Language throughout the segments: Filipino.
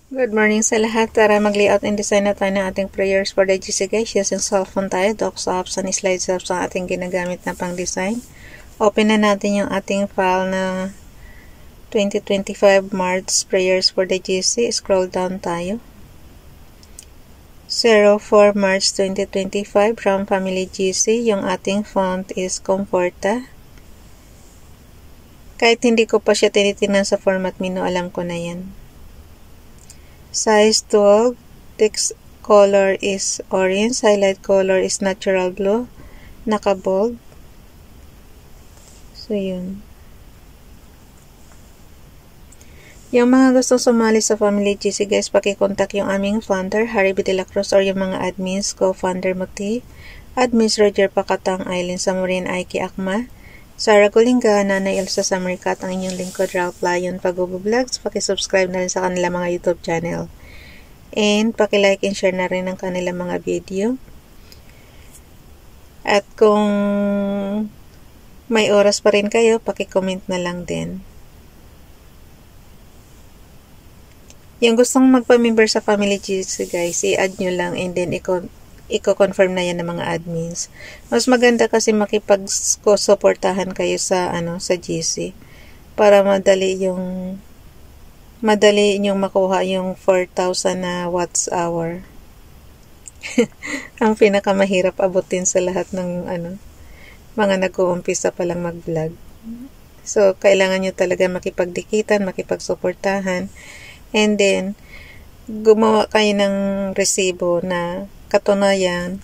Good morning sa lahat. Tara mag-layout and design na tayo ng ating prayers for the GC guys. Using cellphone tayo, docs apps and slides apps ang ating ginagamit na pang design. Open na natin yung ating file na 2025 March prayers for the GC. Scroll down tayo. 04 March 2025 from Family GC. Yung ating font is Comforta. Kahit hindi ko pa siya tinitingnan sa format menu, alam ko na yan. Size 12, text color is orange, highlight color is natural blue, naka-bold. So, yun. Yung mga gustong sumali sa Family GC guys, pakikontak yung aming founder, Harry B. De La Cruz, or yung mga admins, co-founder Muti, admins Roger Pacatang, Aileen Samurin, Aiki Akma, Sarah Gulinga, Nanay Elsa Samarikat, ang inyong lingkod, Ralph Lion, Pag-Vlogs. Pakisubscribe na rin sa kanila mga YouTube channel. And pakilike and share na rin ang kanila mga video. At kung may oras pa rin kayo, pakicomment na lang din. Yung gustong magpa-member sa Family GC guys, i-add nyo lang and then i-confirm na yan ng mga admins. Mas maganda kasi makipag-suportahan kayo sa sa GC para madali ninyong makuha yung 4,000 na watts hour. Ang pinakamahirap abutin sa lahat ng mga nag-uumpisa pa lang mag-vlog. So kailangan nyo talaga makipagdikitan, makipagsuportahan, and then gumawa kayo ng resibo na katunayan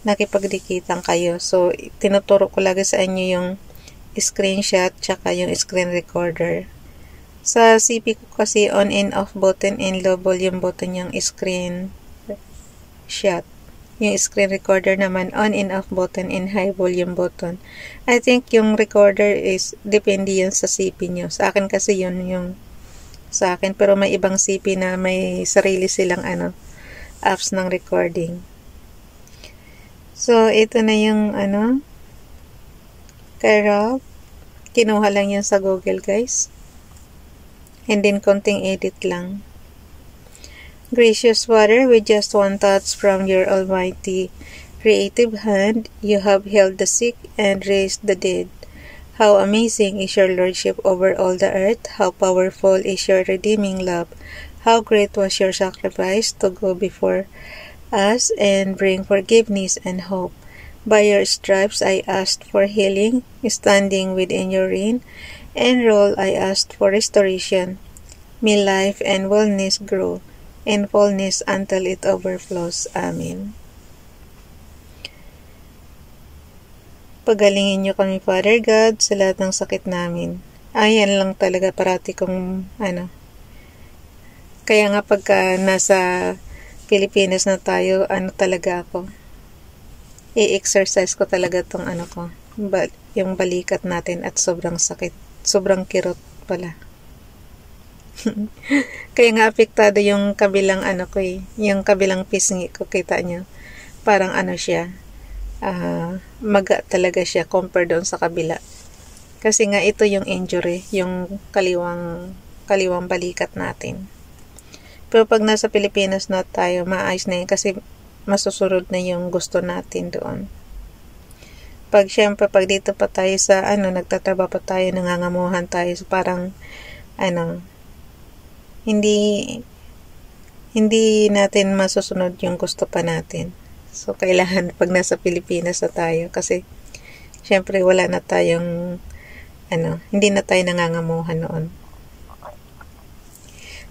nakipagdikitan kayo. So tinuturo ko lagi sa inyo yung screenshot tsaka yung screen recorder. Sa CP ko kasi on and off button and low volume button yung screen shot. Yung screen recorder naman on and off button and high volume button. I think yung recorder is depende yun sa CP nyo. Sa akin kasi yun yung sa akin, pero may ibang CP na may sarili silang apps ng recording. So ito na yung kay Ralph. Kinuha lang yun sa Google guys. And then konting edit lang. Gracious Father, with just one touch from your almighty creative hand, you have healed the sick and raised the dead. How amazing is your lordship over all the earth. How powerful is your redeeming love. How great was your sacrifice to go before us and bring forgiveness and hope. By your stripes I asked for healing, standing within your reign and rule I asked for restoration. May life and wellness grow in fullness until it overflows. Amen. Pagalingin niyo kami, Father God, sa lahat ng sakit namin. Ayan lang talaga parati kong Kaya nga pagka nasa Pilipinas na tayo, talaga ako. I-exercise ko talaga tong yung balikat natin at sobrang sakit. Sobrang kirot pala. Kaya nga apektado yung kabilang yung kabilang pisngi ko, kita nyo. Parang siya. Maga talaga siya compare doon sa kabila. Kasi nga ito yung injury, yung kaliwang balikat natin. Pero pag nasa Pilipinas na tayo, maayos na yun kasi masusunod na yung gusto natin doon. Pag dito pa tayo sa nagtatrabaho pa tayo, nangangamuhan tayo, so parang hindi natin masusunod yung gusto pa natin. So kailangan pag nasa Pilipinas na tayo, kasi syempre wala na tayong hindi na tayo nangangamuhan noon.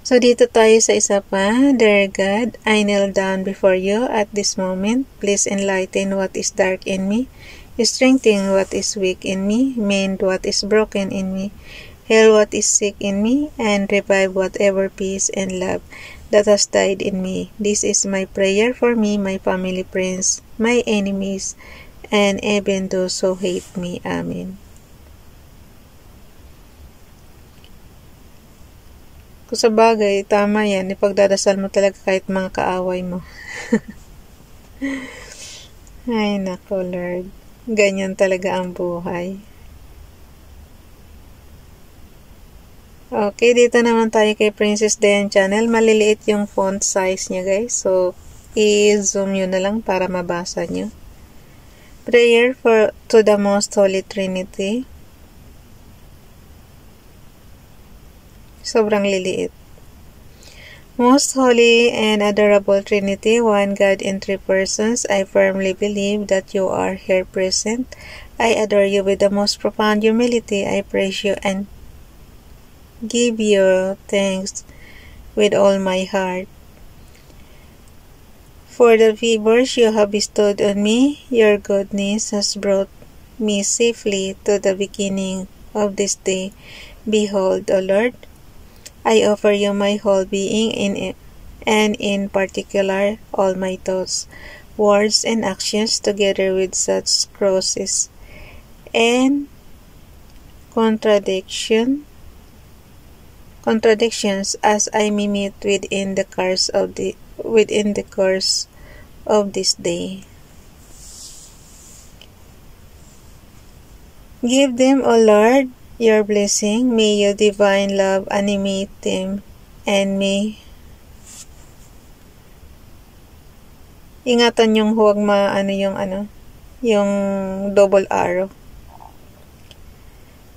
So dito tayo sa isa pa. Dear God, I kneel down before you at this moment. Please enlighten what is dark in me, strengthen what is weak in me, mend what is broken in me, heal what is sick in me, and revive whatever peace and love that has died in me. This is my prayer for me, my family, friends, my enemies, and even those who hate me. Amen. Kung sa bagay, tama yan. Ipagdadasal mo talaga kahit mga kaaway mo. Ay, nako Lord. Ganyan talaga ang buhay. Okay, dito naman tayo kay Princess Dayan Channel. Maliliit yung font size niya, guys. So, i-zoom nyo na lang para mabasa nyo. Prayer to the Most Holy Trinity. Sobrang liliit. Most Holy and Adorable Trinity, one God in three persons, I firmly believe that you are here present. I adore you with the most profound humility. I praise you and give you thanks with all my heart. For the favors you have bestowed on me, your goodness has brought me safely to the beginning of this day. Behold, O Lord, I offer you my whole being and in particular all my thoughts, words, and actions together with such crosses and contradictions as I may meet within the course of this day. Give them, O Lord, your blessing. May your divine love animate them, and may ingatan yung huwag yung double arrow.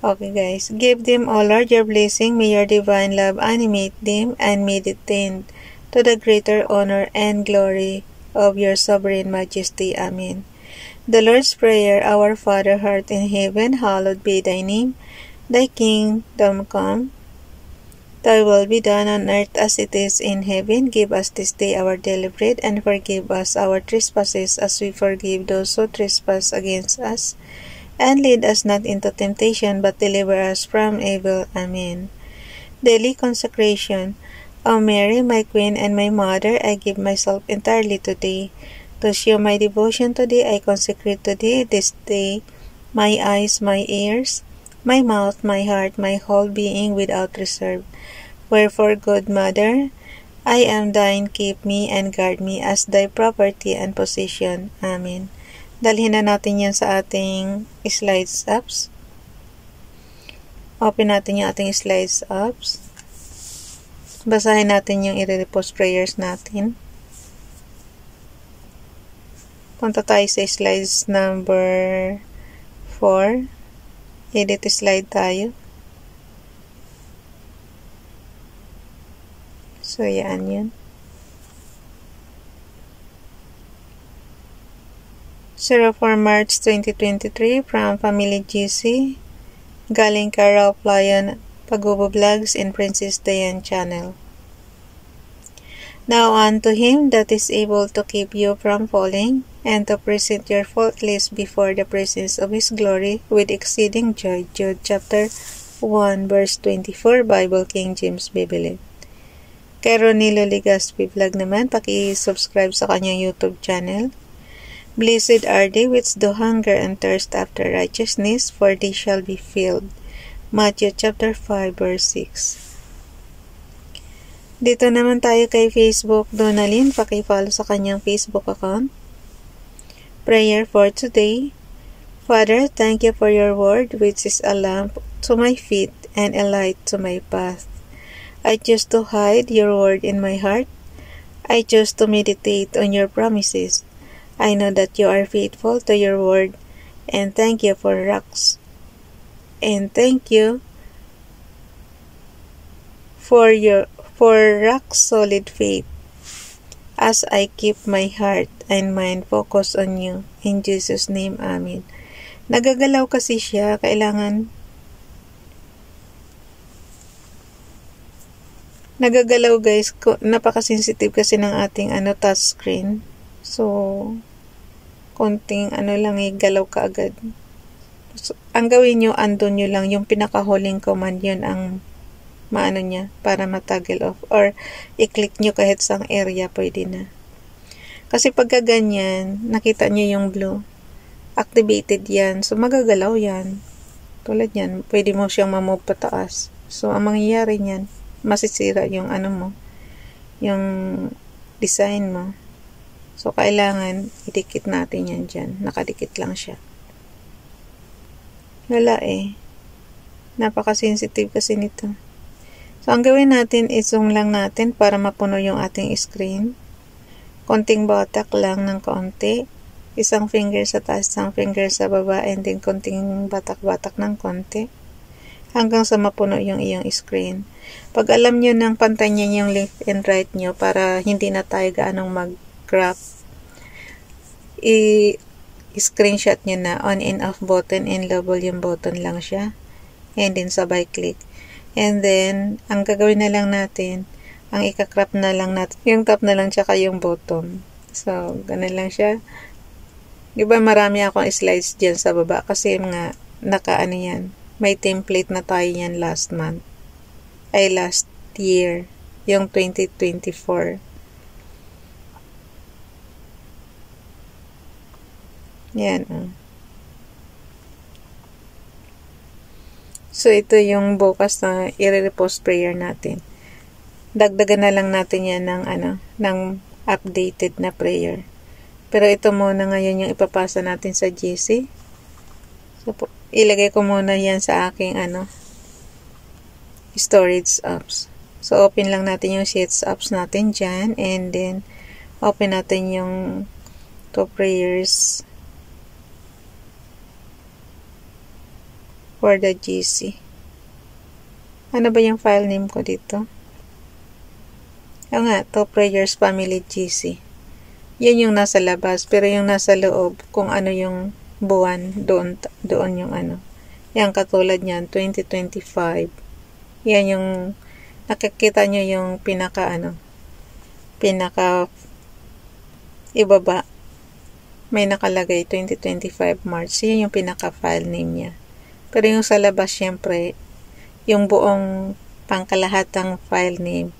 Okay, guys. Give them, O Lord, your blessing. May your divine love animate them, and may they tend to the greater honor and glory of your sovereign majesty. Amen. The Lord's Prayer. Our Father, who art in heaven, hallowed be thy name. Thy kingdom come, thy will be done on earth as it is in heaven. Give us this day our daily bread, and forgive us our trespasses as we forgive those who trespass against us. And lead us not into temptation, but deliver us from evil. Amen. Daily Consecration. O Mary, my Queen and my Mother, I give myself entirely to thee. To show my devotion to thee, I consecrate to thee this day my eyes, my ears, my mouth, my heart, my whole being without reserve. Wherefore, good Mother, I am thine, keep me and guard me as thy property and possession. Amen. Dalhin na natin yan sa ating slides apps. Open natin yung ating slides apps. Basahin natin yung i-repost prayers natin. Punta tayo sa slides number 4. Edit slide tayo. So, yan yun. 04 March 2023 from Family GC. Galing ka Ralph Lion Pagubo Vlogs and Princess Dayan Channel. Now unto him that is able to keep you from falling, and to present your faultless before the presence of his glory with exceeding joy. Jude chapter 1 verse 24, Bible King James Bible. Kay Ronilo Ligaspi Vlog naman, paki-subscribe sa kanyang YouTube channel. Blessed are they which do hunger and thirst after righteousness, for they shall be filled. Matthew chapter 5 verse 6. Dito naman tayo kay Facebook Donalyn, paki-follow sa kanyang Facebook account. Prayer for today. Father, thank you for your word, which is a lamp to my feet and a light to my path. I choose to hide your word in my heart. I choose to meditate on your promises. I know that you are faithful to your word, and thank you for rocks. And thank you for rock solid faith as I keep my heart and mind focused on you. In Jesus' name, Amen. Nagagalaw kasi siya, kailangan nagagalaw guys, napaka-sensitive kasi ng ating touchscreen. So, konting lang galaw ka agad. So, ang gawin nyo, andun nyo lang yung pinakahuling command, yun ang maano niya para matoggle off, or i-click nyo kahit sang area, pwede na. Kasi pagka ganyan, nakita nyo yung blue, activated yan, so magagalaw yan. Tulad yan, pwede mo siyang mamove pataas. So, ang mangyayari niyan, masisira yung mo, yung design mo. So, kailangan idikit natin yan dyan. Nakadikit lang siya. Wala napaka-sensitive kasi nito. So, ang gawin natin, i-zoom lang natin para mapuno yung ating screen. Konting batak lang ng konti. Isang finger sa taas, isang finger sa baba, and then konting batak-batak ng konti. Hanggang sa mapuno yung iyong screen. Pag alam nyo ng pantay nyo yung left and right nyo para hindi na tayo gaanong mag-crop, i-screenshot nyo na on and off button and low volume button lang siya. And then sabay click. And then, ang gagawin na lang natin, ang ika-crop na lang natin, yung top na lang tsaka yung bottom. So, ganun lang siya. Diba marami akong slides dyan sa baba kasi nga, naka-ano yan, may template na tayo yan last year, yung 2024. Yan, So, ito yung bukas na i-repost prayer natin. Dagdagan na lang natin yan ng updated na prayer. Pero ito muna ngayon yung ipapasa natin sa GC. So, ilagay ko muna yan sa aking storage apps. So, open lang natin yung sheets apps natin dyan. And then, open natin yung 2 prayers for the GC. Ano ba yung file name ko dito? Nga, 2 prayers family GC. Yan yung nasa labas. Pero yung nasa loob, kung ano yung buwan, doon yung Yan katulad niyan, 2025. Yan yung, nakikita nyo yung pinaka ibaba. May nakalagay 2025 March. Yan yung pinaka file name niya. Pero yung sa labas, syempre, yung buong pangkalahatang file name,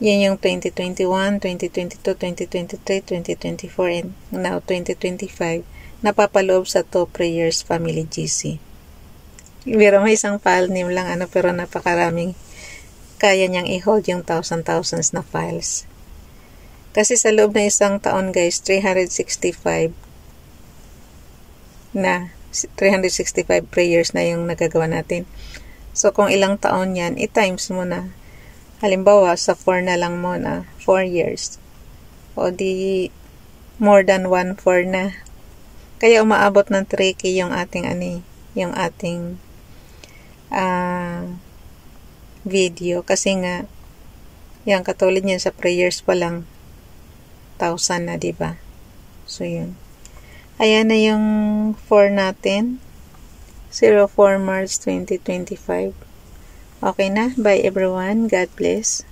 yan yung 2021, 2022, 2023, 2024, and now 2025, napapaloob sa 2 prayers family GC. Pero may isang file name lang, pero napakaraming kaya niyang i-hold yung thousands na files. Kasi sa loob na isang taon, guys, 365 prayers na yung nagagawa natin. So, kung ilang taon yan, i-times mo na. Halimbawa, sa 4 na lang muna, 4 years. O di, more than 1/4 na. Kaya umaabot ng 3K yung ating, yung ating video. Kasi nga, yan, katulad niyan sa prayers pa lang, 1,000 na, diba? So, yun. Ayan na yung 4 natin. 04 March 2025. Okay na. Bye everyone. God bless.